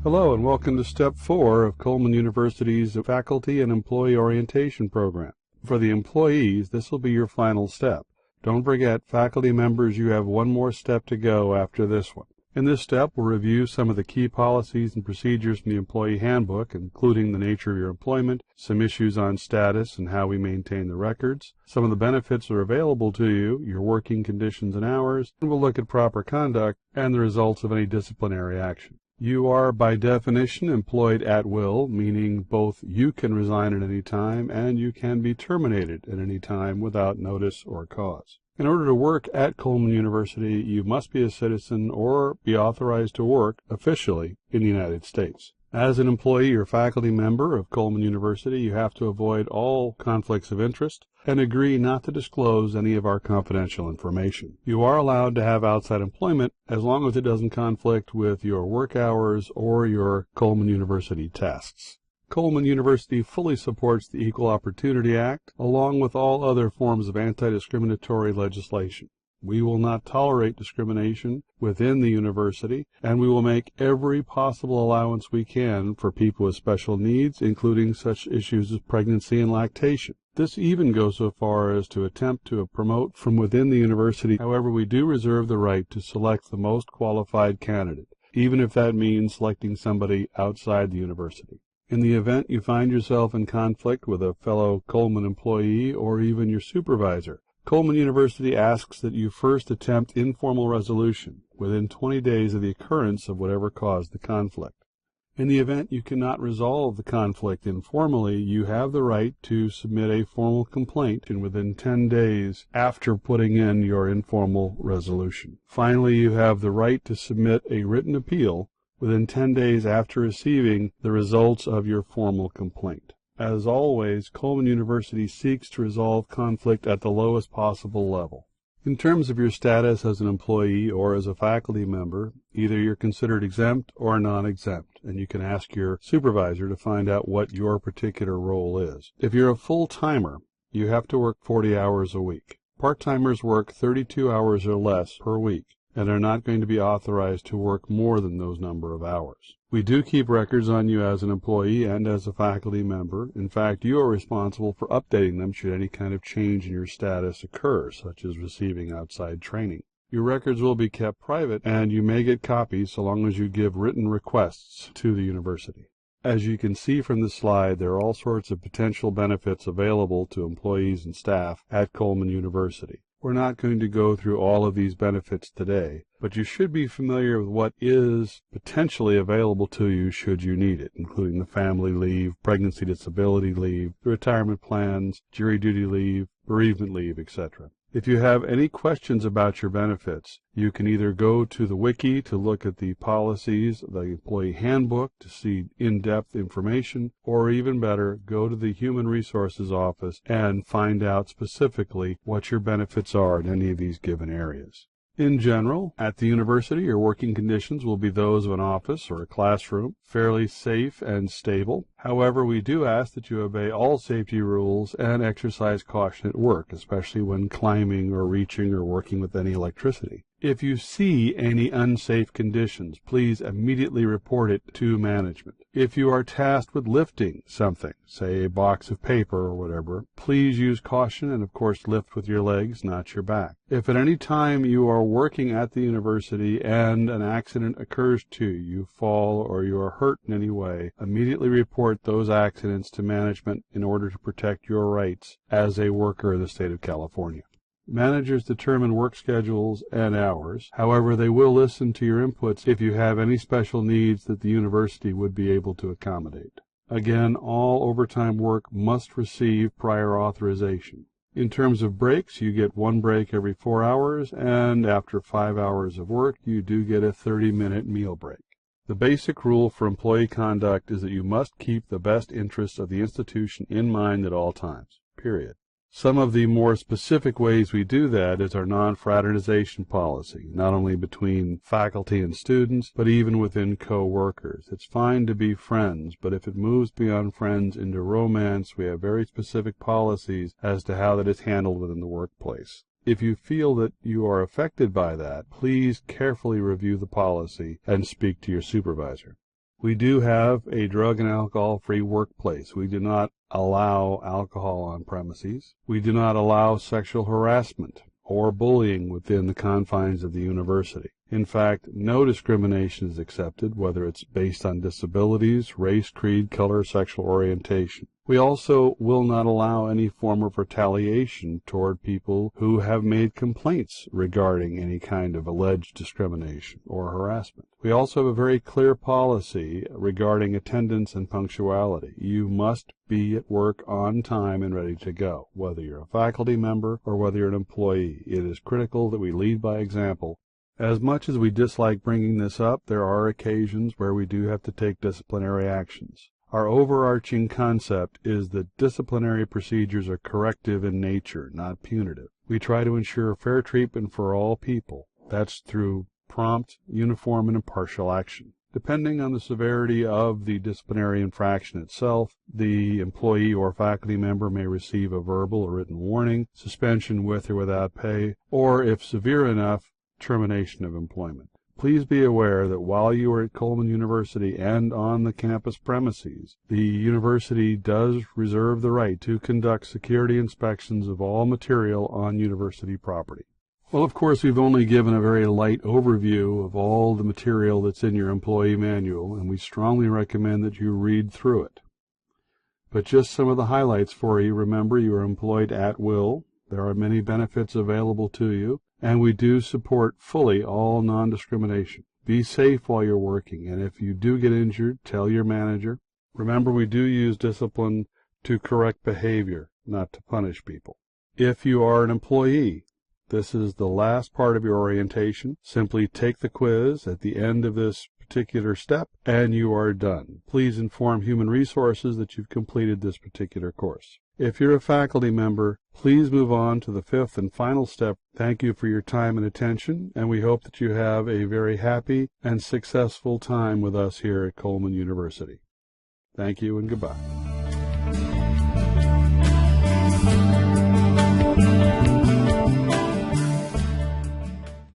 Hello and welcome to Step 4 of Coleman University's Faculty and Employee Orientation Program. For the employees, this will be your final step. Don't forget, faculty members, you have one more step to go after this one. In this step, we'll review some of the key policies and procedures from the Employee Handbook, including the nature of your employment, some issues on status and how we maintain the records, some of the benefits that are available to you, your working conditions and hours, and we'll look at proper conduct and the results of any disciplinary action. You are, by definition, employed at will, meaning both you can resign at any time and you can be terminated at any time without notice or cause. In order to work at Coleman University, you must be a citizen or be authorized to work officially in the United States. As an employee or faculty member of Coleman University, you have to avoid all conflicts of interest and agree not to disclose any of our confidential information. You are allowed to have outside employment as long as it doesn't conflict with your work hours or your Coleman University tasks. Coleman University fully supports the Equal Opportunity Act, along with all other forms of anti-discriminatory legislation. We will not tolerate discrimination within the university, and we will make every possible allowance we can for people with special needs, including such issues as pregnancy and lactation. This even goes so far as to attempt to promote from within the university. However, we do reserve the right to select the most qualified candidate, even if that means selecting somebody outside the university. In the event you find yourself in conflict with a fellow Coleman employee or even your supervisor, Coleman University asks that you first attempt informal resolution within 20 days of the occurrence of whatever caused the conflict. In the event you cannot resolve the conflict informally, you have the right to submit a formal complaint within 10 days after putting in your informal resolution. Finally, you have the right to submit a written appeal within 10 days after receiving the results of your formal complaint. As always, Coleman University seeks to resolve conflict at the lowest possible level. In terms of your status as an employee or as a faculty member, either you're considered exempt or non-exempt, and you can ask your supervisor to find out what your particular role is. If you're a full-timer, you have to work 40 hours a week. Part-timers work 32 hours or less per week, and are not going to be authorized to work more than those number of hours. We do keep records on you as an employee and as a faculty member. In fact, you are responsible for updating them should any kind of change in your status occur, such as receiving outside training. Your records will be kept private, and you may get copies so long as you give written requests to the university. As you can see from the slide, there are all sorts of potential benefits available to employees and staff at Coleman University. We're not going to go through all of these benefits today, but you should be familiar with what is potentially available to you should you need it, including the family leave, pregnancy disability leave, the retirement plans, jury duty leave, bereavement leave, etc. If you have any questions about your benefits, you can either go to the wiki to look at the policies, the employee handbook to see in-depth information, or even better, go to the Human Resources Office and find out specifically what your benefits are in any of these given areas. In general, at the university, your working conditions will be those of an office or a classroom, fairly safe and stable. However, we do ask that you obey all safety rules and exercise caution at work, especially when climbing or reaching or working with any electricity. If you see any unsafe conditions, please immediately report it to management. If you are tasked with lifting something, say a box of paper or whatever, please use caution and, of course, lift with your legs, not your back. If at any time you are working at the university and an accident occurs to you, you fall or you are hurt in any way, immediately report those accidents to management in order to protect your rights as a worker of the state of California. Managers determine work schedules and hours. However, they will listen to your inputs if you have any special needs that the university would be able to accommodate. Again, all overtime work must receive prior authorization. In terms of breaks, you get one break every 4 hours, and after 5 hours of work, you do get a 30-minute meal break. The basic rule for employee conduct is that you must keep the best interests of the institution in mind at all times, period. Some of the more specific ways we do that is our non-fraternization policy, not only between faculty and students, but even within co-workers. It's fine to be friends, but if it moves beyond friends into romance, we have very specific policies as to how that is handled within the workplace. If you feel that you are affected by that, please carefully review the policy and speak to your supervisor. We do have a drug and alcohol-free workplace. We do not allow alcohol on premises. We do not allow sexual harassment or bullying within the confines of the university. In fact, no discrimination is accepted, whether it's based on disabilities, race, creed, color, sexual orientation. We also will not allow any form of retaliation toward people who have made complaints regarding any kind of alleged discrimination or harassment. We also have a very clear policy regarding attendance and punctuality. You must be at work on time and ready to go, whether you're a faculty member or whether you're an employee. It is critical that we lead by example. As much as we dislike bringing this up, there are occasions where we do have to take disciplinary actions. Our overarching concept is that disciplinary procedures are corrective in nature, not punitive. We try to ensure fair treatment for all people. That's through prompt, uniform, and impartial action. Depending on the severity of the disciplinary infraction itself, the employee or faculty member may receive a verbal or written warning, suspension with or without pay, or, if severe enough, termination of employment. Please be aware that while you are at Coleman University and on the campus premises, the university does reserve the right to conduct security inspections of all material on university property. Well, of course, we've only given a very light overview of all the material that's in your employee manual, and we strongly recommend that you read through it. But just some of the highlights for you. Remember, you are employed at will. There are many benefits available to you, and we do support fully all non-discrimination. Be safe while you're working, and if you do get injured, tell your manager. Remember, we do use discipline to correct behavior, not to punish people. If you are an employee, this is the last part of your orientation. Simply take the quiz at the end of this particular step, and you are done. Please inform Human Resources that you've completed this particular course. If you're a faculty member, please move on to the fifth and final step. Thank you for your time and attention, and we hope that you have a very happy and successful time with us here at Coleman University. Thank you and goodbye.